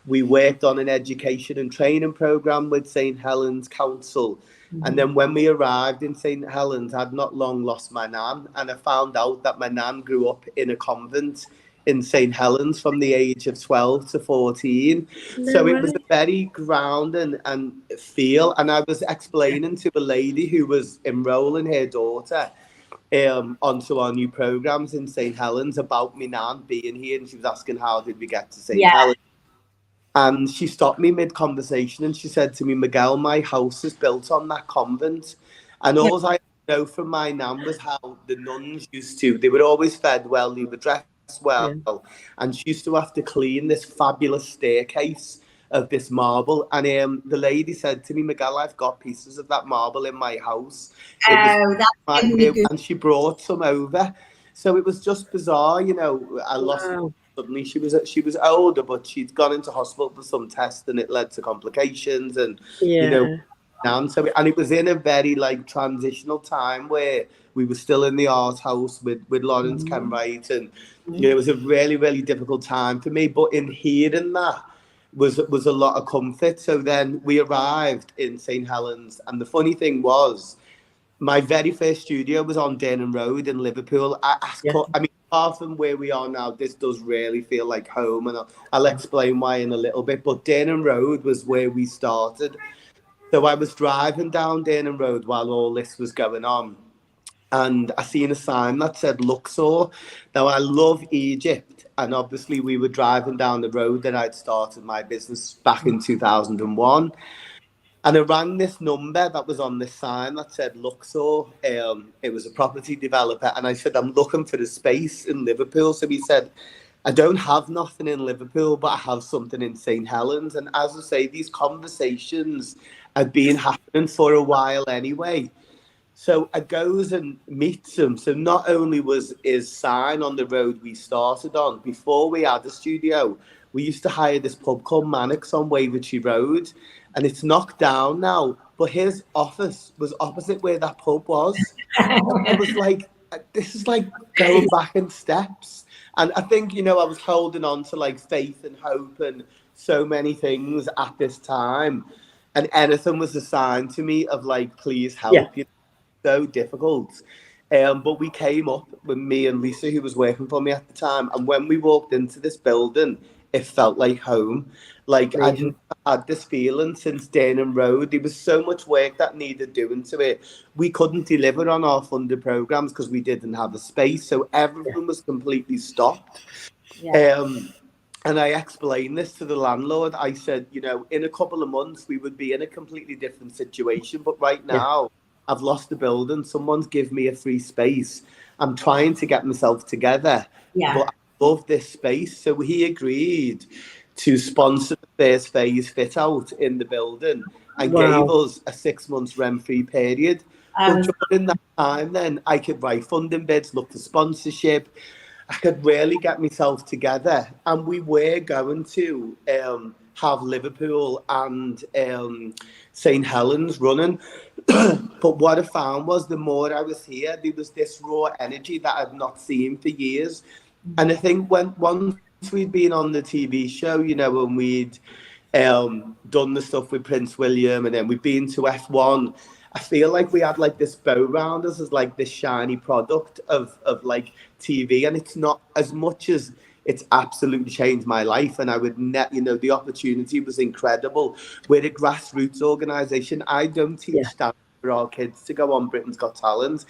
We worked on an education and training programme with St. Helens Council. And then when we arrived in St. Helens, I'd not long lost my nan, and I found out that my nan grew up in a convent in St. Helens from the age of 12 to 14. So it was a very grounding and feel. And I was explaining to a lady who was enrolling her daughter onto our new programs in St. Helens about me nan being here, and she was asking how did we get to St. Helens. And she stopped me mid-conversation and she said to me, Miguel, my house is built on that convent. And all I know from my nan was how the nuns used to, they were always fed well, they were dressed well. And she used to have to clean this fabulous staircase of this marble. And the lady said to me, Miguel, I've got pieces of that marble in my house. And she brought some over. So it was just bizarre, you know. I lost suddenly. She was older, but she'd gone into hospital for some tests, and it led to complications. And you know, and it was in a very like transitional time where we were still in the art house with Lawrence Kenwright, and you know, it was a really, really difficult time for me. But in hearing that was a lot of comfort. So then we arrived in St. Helens, and the funny thing was, my very first studio was on Denham Road in Liverpool. I mean, apart from where we are now, this does really feel like home, and I'll explain why in a little bit. But Denham Road was where we started. So I was driving down Denham Road while all this was going on, and I seen a sign that said Luxor. Now, I love Egypt, and obviously we were driving down the road that I'd started my business back in 2001. And I rang this number that was on this sign that said Luxor. It was a property developer. And I said, I'm looking for a space in Liverpool. So he said, I don't have nothing in Liverpool, but I have something in St. Helens. And as I say, these conversations had been happening for a while anyway. So I goes and meets him. So not only was his sign on the road we started on, before we had a studio, we used to hire this pub called Mannix on Wavertree Road. And it's knocked down now, but his office was opposite where that pub was. I was like, this is like going back in steps. And I think, you know, I was holding on to like faith and hope and so many things at this time. And anything was a sign to me of like, please help. You know, so difficult. But we came up with me and Lisa, who was working for me at the time. And when we walked into this building, it felt like home. Like I'd had this feeling since Denham Road. There was so much work that needed doing to it. We couldn't deliver on our funded programs because we didn't have a space. So everything was completely stopped. And I explained this to the landlord. I said, you know, in a couple of months, we would be in a completely different situation. But right now, I've lost the building. Someone's given me a free space. I'm trying to get myself together. But I love this space. So he agreed to sponsor the first phase fit out in the building and gave us a 6 months rent-free period. But during that time then, I could write funding bids, look for sponsorship. I could really get myself together. And we were going to have Liverpool and St. Helens running. But what I found was the more I was here, there was this raw energy that I'd not seen for years. And I think once we'd been on the TV show, you know, and we'd done the stuff with Prince William, and then we'd been to F1, I feel like we had like this bow round us as like this shiny product of like TV. And it's not as much as it's absolutely changed my life. And I would you know, the opportunity was incredible. We're a grassroots organisation. I don't teach that for our kids to go on Britain's Got Talent.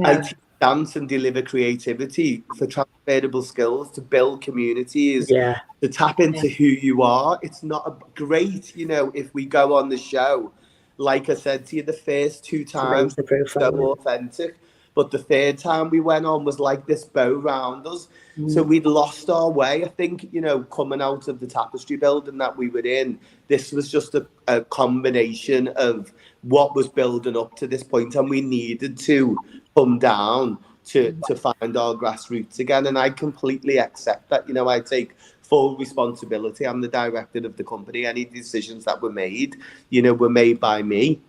I teach dance and deliver creativity for transferable skills, to build communities, Yeah. to tap into who you are. It's not great, you know, if we go on the show, like I said to you, the first 2 times the profile. so authentic, but the third time we went on was like this bow round us. So we'd lost our way. I think, you know, coming out of the tapestry building that we were in, this was just a combination of what was building up to this point, and we needed to come down to find our grassroots again. And I completely accept that. You know, I take full responsibility. I'm the director of the company. Any decisions that were made, you know, were made by me.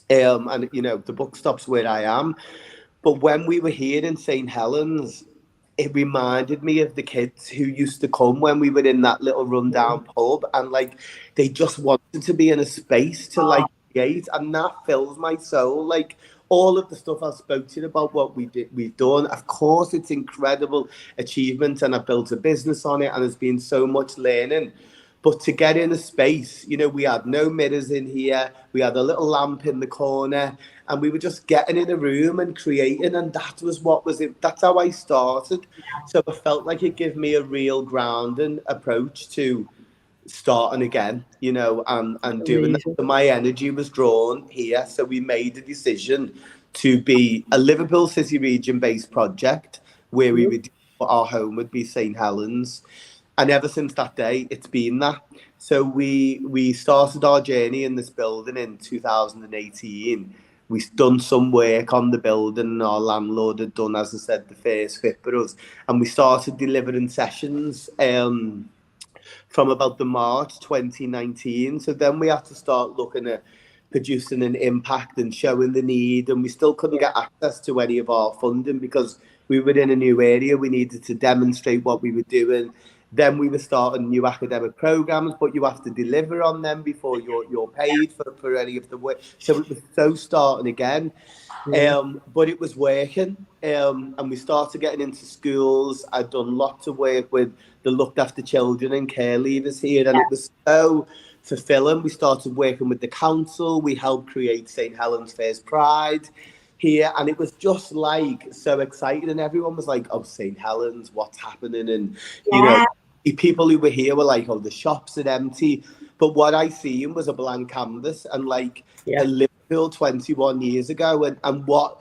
And, you know, the book stops where I am. But when we were here in St. Helens, it reminded me of the kids who used to come when we were in that little rundown pub, and like they just wanted to be in a space to like create, and that fills my soul. Like all of the stuff I spoke to you about, what we've done, of course it's incredible achievement, and I built a business on it, and there's been so much learning. But to get in a space, you know, we had no mirrors in here, we had a little lamp in the corner, and we were just getting in a room and creating, and that was what was it. That's how I started. So I felt like it gave me a real grounding approach to starting again, you know, and doing that. So my energy was drawn here. So we made a decision to be a Liverpool City region based project where we would, our home would be St. Helens. And ever since that day, it's been that. So we started our journey in this building in 2018. We've done some work on the building, and our landlord had done, as I said, the first fit for us. And we started delivering sessions from about the March 2019. So then we had to start looking at producing an impact and showing the need. And we still couldn't get access to any of our funding because we were in a new area. We needed to demonstrate what we were doing. Then we were starting new academic programs, but you have to deliver on them before you're paid for any of the work. So it was so starting again. But it was working, and we started getting into schools. I'd done lots of work with the looked after children and care leavers here, and it was so fulfilling. We started working with the council. We helped create St. Helens First Pride here, and it was just like so exciting, and everyone was like, oh, St. Helens, what's happening? And you know, people who were here were like, oh, the shops are empty. But what I seen was a blank canvas, and like a Liverpool 21 years ago, and what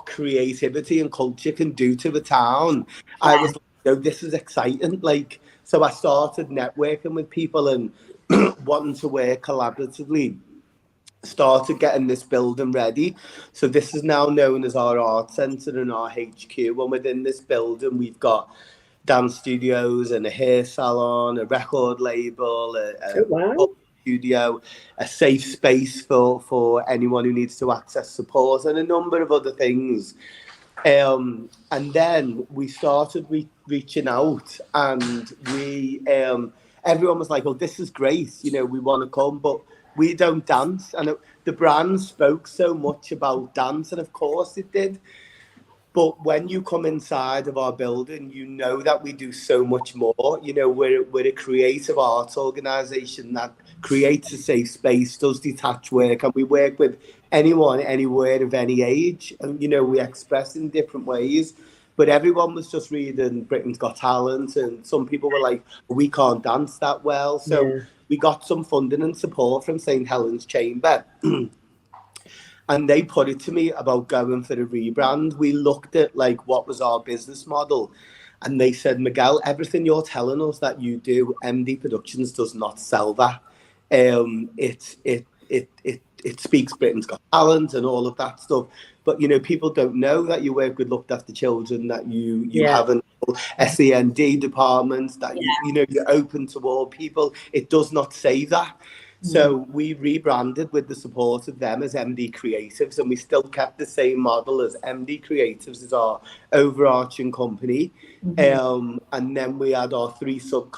creativity and culture can do to the town. I was like, oh, this is exciting. Like, so I started networking with people and wanting to work collaboratively. Started getting this building ready. So this is now known as our art centre and our HQ. And within this building, we've got dance studios and a hair salon, a record label, a studio, a safe space for anyone who needs to access support, and a number of other things. And then we started reaching out, and we everyone was like, "Oh, this is great! You know, we want to come, but we don't dance." And the brand spoke so much about dance, and of course it did. But when you come inside of our building, you know that we do so much more. You know, we're a creative arts organisation that creates a safe space, does detached work, and we work with anyone, anywhere, of any age. And, you know, we express in different ways. But everyone was just reading Britain's Got Talent, and some people were like, we can't dance that well. So we got some funding and support from St. Helens Chamber. And they put it to me about going for a rebrand. We looked at like what was our business model, and they said, Miguel, everything you're telling us that you do, MD Productions does not sell that. It speaks Britain's Got Talent and all of that stuff. But you know, people don't know that you work with looked after children, that you have an SEND department, that you know you're open to all people. It does not say that. So we rebranded with the support of them as MD Creatives, and we still kept the same model as MD Creatives as our overarching company. And then we had our 3 sub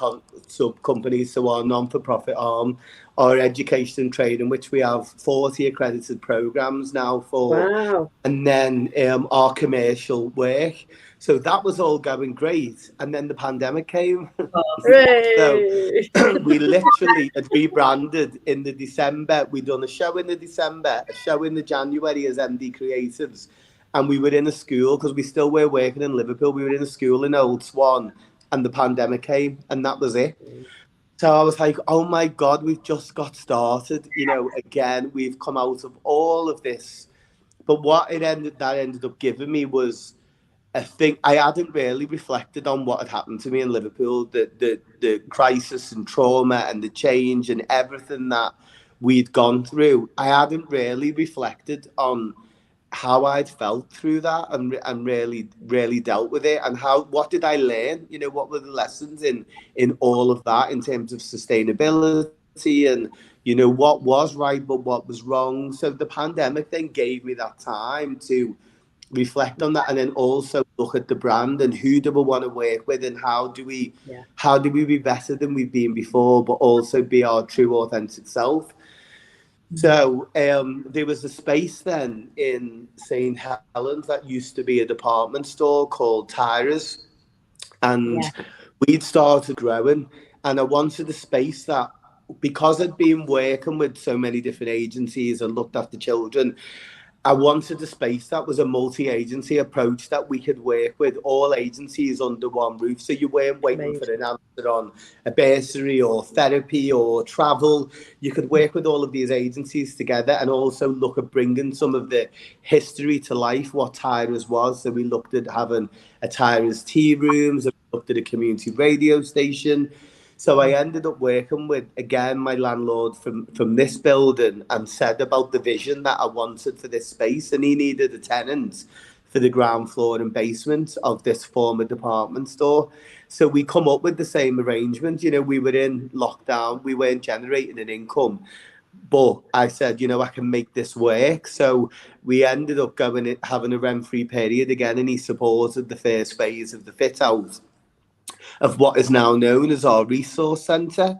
companies, so our non-for-profit arm, our education and training, which we have 40 accredited programs now for, and then our commercial work. So that was all going great, and then the pandemic came. So we literally had rebranded in the December. We'd done a show in the December, a show in the January as MD Creatives, and we were in a school, because we still were working in Liverpool. We were in a school in Old Swan, and the pandemic came, and that was it. So I was like, oh my God, we've just got started. Again, we've come out of all of this. But what ended up giving me was a thing. I hadn't really reflected on what had happened to me in Liverpool, the crisis and trauma and the change and everything that we'd gone through. I hadn't really reflected on how I'd felt through that, and really dealt with it, and what did I learn? What were the lessons in all of that, in terms of sustainability, and what was right but what was wrong. So the pandemic then gave me that time to reflect on that, and then also look at the brand and who do we want to work with, and how do we be better than we've been before, but also be our true authentic self. So there was a space then in St. Helens that used to be a department store called Tyra's, and we'd started growing, and I wanted a space that, because I'd been working with so many different agencies and looked after children, I wanted a space that was a multi-agency approach, that we could work with all agencies under one roof. So you weren't waiting for an answer on a bursary or therapy or travel. You could work with all of these agencies together, and also look at bringing some of the history to life, what Tyra's was. So we looked at having a Tyra's tea rooms, and we looked at a community radio station. So I ended up working with, again, my landlord from this building, and said about the vision that I wanted for this space. And he needed a tenant for the ground floor and basement of this former department store. So we come up with the same arrangement. We were in lockdown. We weren't generating an income. But I said, I can make this work. So we ended up having a rent-free period again, and he supported the first phase of the fit-out of what is now known as our resource centre.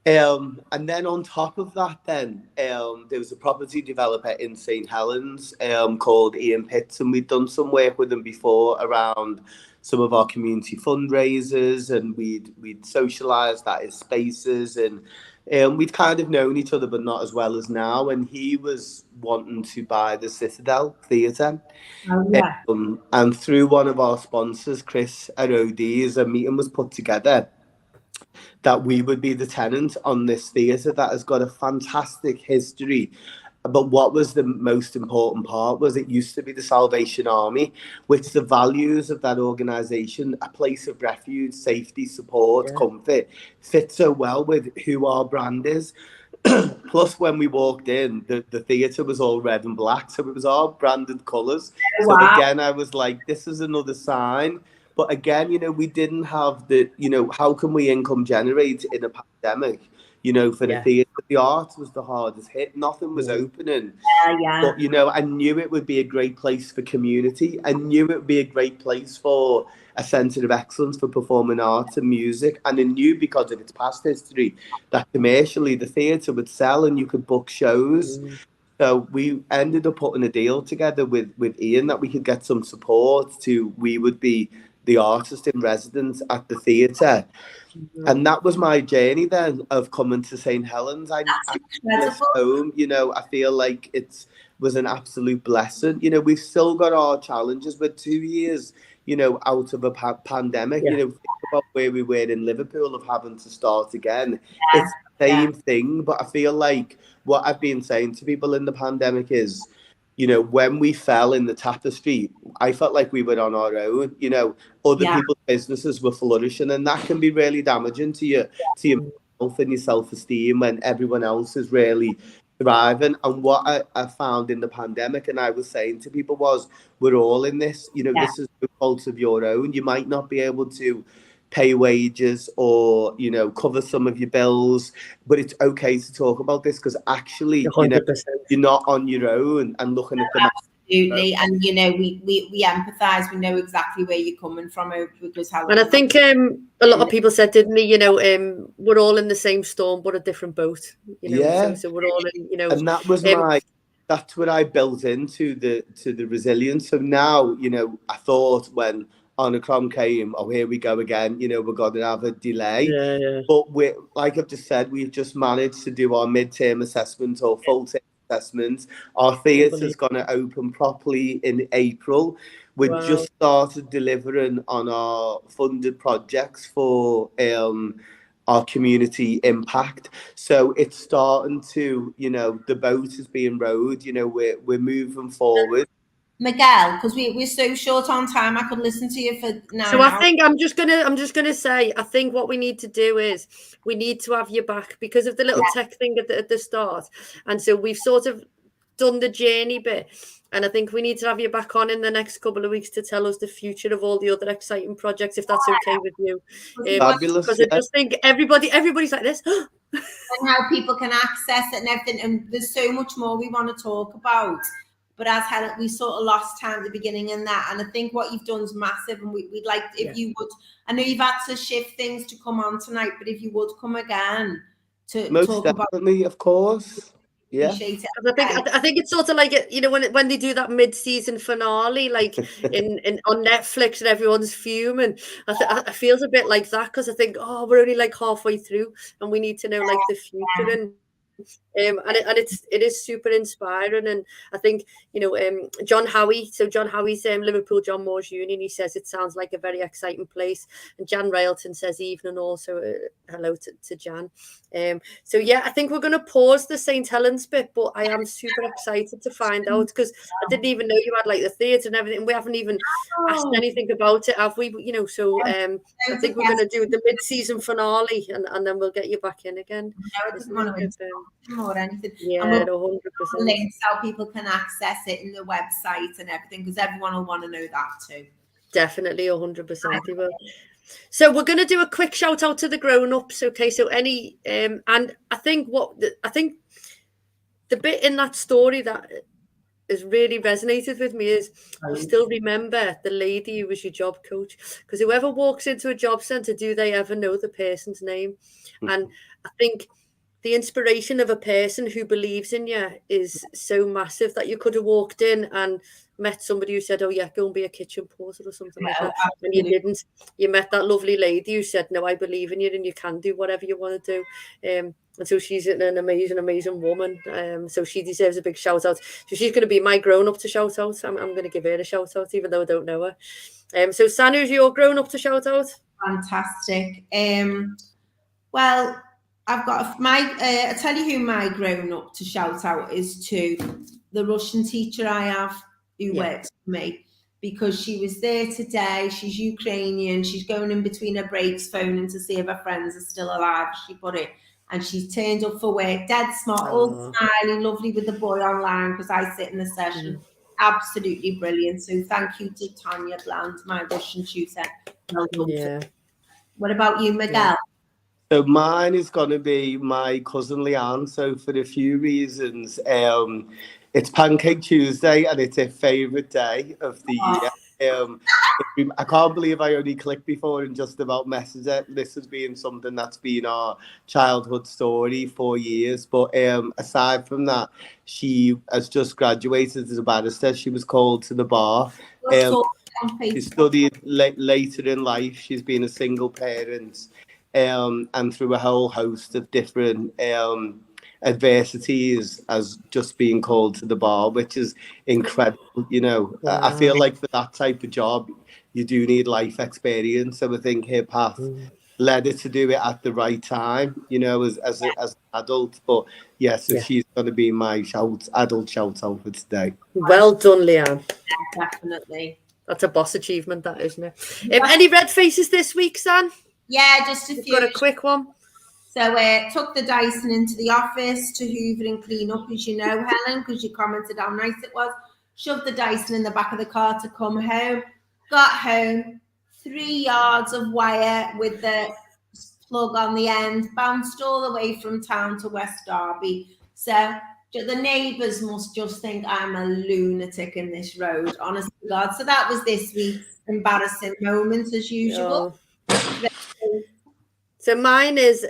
And then on top of that, there was a property developer in St. Helens called Ian Pitts, and we'd done some work with them before around some of our community fundraisers, and we'd socialised at his spaces, and we'd kind of known each other, but not as well as now. And he was wanting to buy the Citadel Theatre. And through one of our sponsors, Chris at ODs, a meeting was put together that we would be the tenant on this theatre that has got a fantastic history. But what was the most important part was, it used to be the Salvation Army, which the values of that organisation, a place of refuge, safety, support, comfort, fit so well with who our brand is. Plus, when we walked in, the theatre was all red and black, so it was our branded colours. So again, I was like, this is another sign. But again, we didn't have how can we income generate in a pandemic? For the theatre, the arts was the hardest hit. Nothing was opening. But I knew it would be a great place for community. I knew it would be a great place for a centre of excellence for performing arts and music. And I knew, because of its past history, that commercially the theatre would sell and you could book shows. So we ended up putting a deal together with Ian that we could get some support we would be the artist in residence at the theatre. And that was my journey then of coming to St. Helens. I miss home. I feel like it was an absolute blessing. We've still got our challenges. We're 2 years, out of a pandemic. Think about where we were in Liverpool, of having to start again. It's the same thing, but I feel like what I've been saying to people in the pandemic is, when we fell in the tapestry, I felt like we were on our own. Other people's businesses were flourishing, and that can be really damaging to yourself and your self-esteem when everyone else is really thriving. And what I found in the pandemic, and I was saying to people, was, we're all in this. This is no fault of your own. You might not be able to pay wages or cover some of your bills, but it's okay to talk about this, because actually 100%. You're not on your own, and looking at them. Absolutely. And we empathize. We know exactly where you're coming from, because and I think a lot of people said, didn't they, we're all in the same storm but a different boat. So we're all in, and that was that's what I built into the resilience. So now, I thought when Omicron came, oh, here we go again, we're going to have a delay. But like I've just said, we've just managed to do our midterm assessment or full term assessment. Our theatre is going to open properly in April. We just started delivering on our funded projects for our community impact. So it's starting to, the boat is being rowed. We're moving forward. Miguel, because we're so short on time, I could listen to you for 9 hours. So I think I'm just gonna say, I think what we need to do is we need to have you back because of the little tech thing at the start, and so we've sort of done the journey bit, and I think we need to have you back on in the next couple of weeks to tell us the future of all the other exciting projects, if that's okay with you. Fabulous. Because I just think everybody's like this. And how people can access it and everything, and there's so much more we want to talk about. But as Helen, we sort of lost time at the beginning in that. And I think what you've done is massive. And we'd like, if you would, I know you've had to shift things to come on tonight, but if you would come again to Most talk definitely, of course. Yeah. Appreciate it. I think it's sort of like, when they do that mid-season finale, like on Netflix and everyone's fuming. I feels a bit like that because I think, we're only like halfway through and we need to know like the future and it is super inspiring, and I think John Howie's Liverpool John Moores Union, he says it sounds like a very exciting place, and Jan Railton says evening also. Hello to Jan. So yeah, I think we're going to pause the St Helens bit, but I am super excited to find out because I didn't even know you had like the theatre and everything. We haven't even asked anything about it, have we? So I think we're going to do the mid-season finale, and then we'll get you back in again. Or anything. Yeah, and 100%. Links how people can access it in the website and everything, because everyone will want to know that too. Definitely 100% we will. So we're going to do a quick shout out to the grown-ups. Okay, so any and I think the bit in that story that has really resonated with me is you still remember the lady who was your job coach, because whoever walks into a job centre, do they ever know the person's name? And I think the inspiration of a person who believes in you is so massive that you could have walked in and met somebody who said, oh yeah, go and be a kitchen porter or something like that. And you didn't. You met that lovely lady who said, no, I believe in you and you can do whatever you want to do. And so she's an amazing woman. So she deserves a big shout out. So she's going to be my grown up to shout out. I'm going to give her a shout out, even though I don't know her. So San, who's your grown up to shout out? Fantastic. Well, I've got I'll tell you who my grown up to shout out is to the Russian teacher I have who works for me, because she was there today. She's Ukrainian. She's going in between her breaks, phoning to see if her friends are still alive, she put it. And she's turned up for work, dead smart, all smiling, lovely with the boy online, because I sit in the session. Absolutely brilliant. So thank you to Tanya Bland, my Russian tutor. Well done. What about you, Miguel? So mine is going to be my cousin Leanne. So for a few reasons, it's Pancake Tuesday and it's her favourite day of the year. I can't believe I only clicked before and just about messaged it. This has been something that's been our childhood story for years. But aside from that, she has just graduated as a barrister. She was called to the bar. She studied later in life. She's been a single parent. And through a whole host of different adversities as just being called to the bar, which is incredible. I feel like for that type of job, you do need life experience. So I think her path led her to do it at the right time, as an adult. But so she's going to be my adult shout out for today. Well done, Leanne. Definitely. That's a boss achievement, that, isn't it? Any red faces this week, San? Yeah, just a few. Got a quick one. So took the Dyson into the office to hoover and clean up, as you know, Helen, because you commented how nice it was. Shoved the Dyson in the back of the car to come home. Got home, 3 yards of wire with the plug on the end, bounced all the way from town to West Derby. So the neighbours must just think I'm a lunatic in this road, honestly, God. So that was this week's embarrassing moment, as usual. So mine is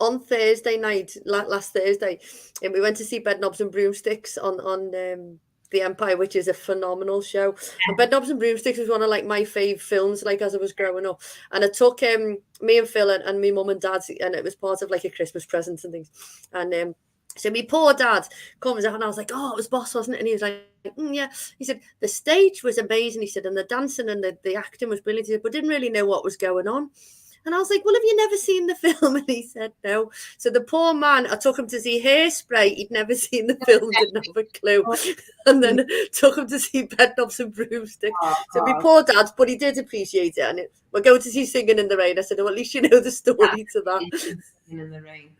on Thursday night, last Thursday, and we went to see Bedknobs and Broomsticks on the Empire, which is a phenomenal show. And Bedknobs and Broomsticks was one of like my fave films, like as I was growing up. And I took me and Phil and my mum and dad, and it was part of like a Christmas present and things. And So my poor dad comes out and I was like, oh, it was Boss, wasn't it? And he was like, yeah. He said, the stage was amazing. He said, and the dancing and the acting was brilliant. He said, but didn't really know what was going on. And I was like, well, have you never seen the film? And he said, no. So the poor man, I took him to see Hairspray. He'd never seen the film, didn't have a clue. And then took him to see Bedknobs and Broomsticks. So my poor dad, but he did appreciate it. And we're going to see Singing in the Rain. I said, well, at least you know the story to that. Singing in the Rain.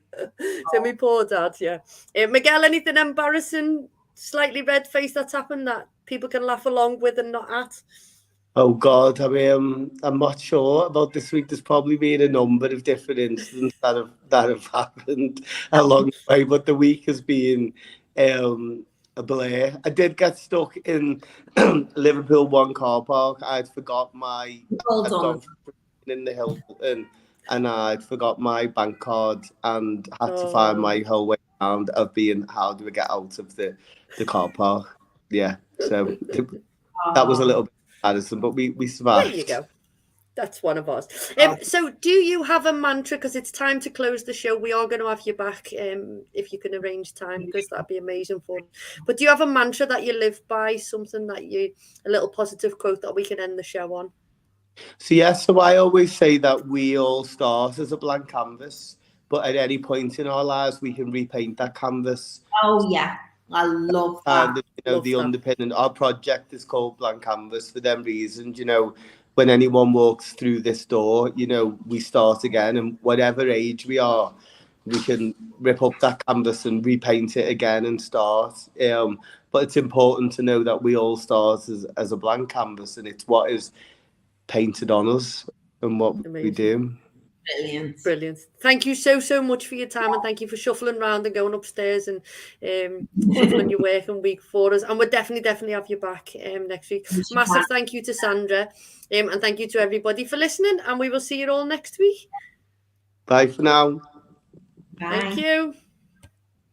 So my poor dad, yeah. Miguel, anything embarrassing, slightly red-faced that's happened that people can laugh along with and not at? Oh God, I mean, I'm not sure about this week. There's probably been a number of different incidents that have happened along the way, but the week has been a blur. I did get stuck in Liverpool one car park. I'd forgot my Well I'd done. gone in the Hilton and I'd forgot my bank card and had to find my whole way around of being how do I get out of the car park. Yeah, so that was a little bit embarrassing, but we survived. There you go. That's one of ours. So do you have a mantra? Because it's time to close the show. We are going to have you back if you can arrange time, because that'd be amazing for us. But do you have a mantra that you live by, something that a little positive quote that we can end the show on? So I always say that we all start as a blank canvas, but at any point in our lives, we can repaint that canvas. Oh, yeah. I love that. And, the underpinning, our project is called Blank Canvas for them reasons. When anyone walks through this door, we start again, and whatever age we are, we can rip up that canvas and repaint it again and start. But it's important to know that we all start as a blank canvas, and it's what is painted on us and what we do. Brilliant. Thank you so much for your time, and thank you for shuffling around and going upstairs and shuffling your working week for us. And we'll definitely have you back next week. Massive thank you to Sandra, and thank you to everybody for listening, and we will see you all next week. Bye for now. Bye. Thank you.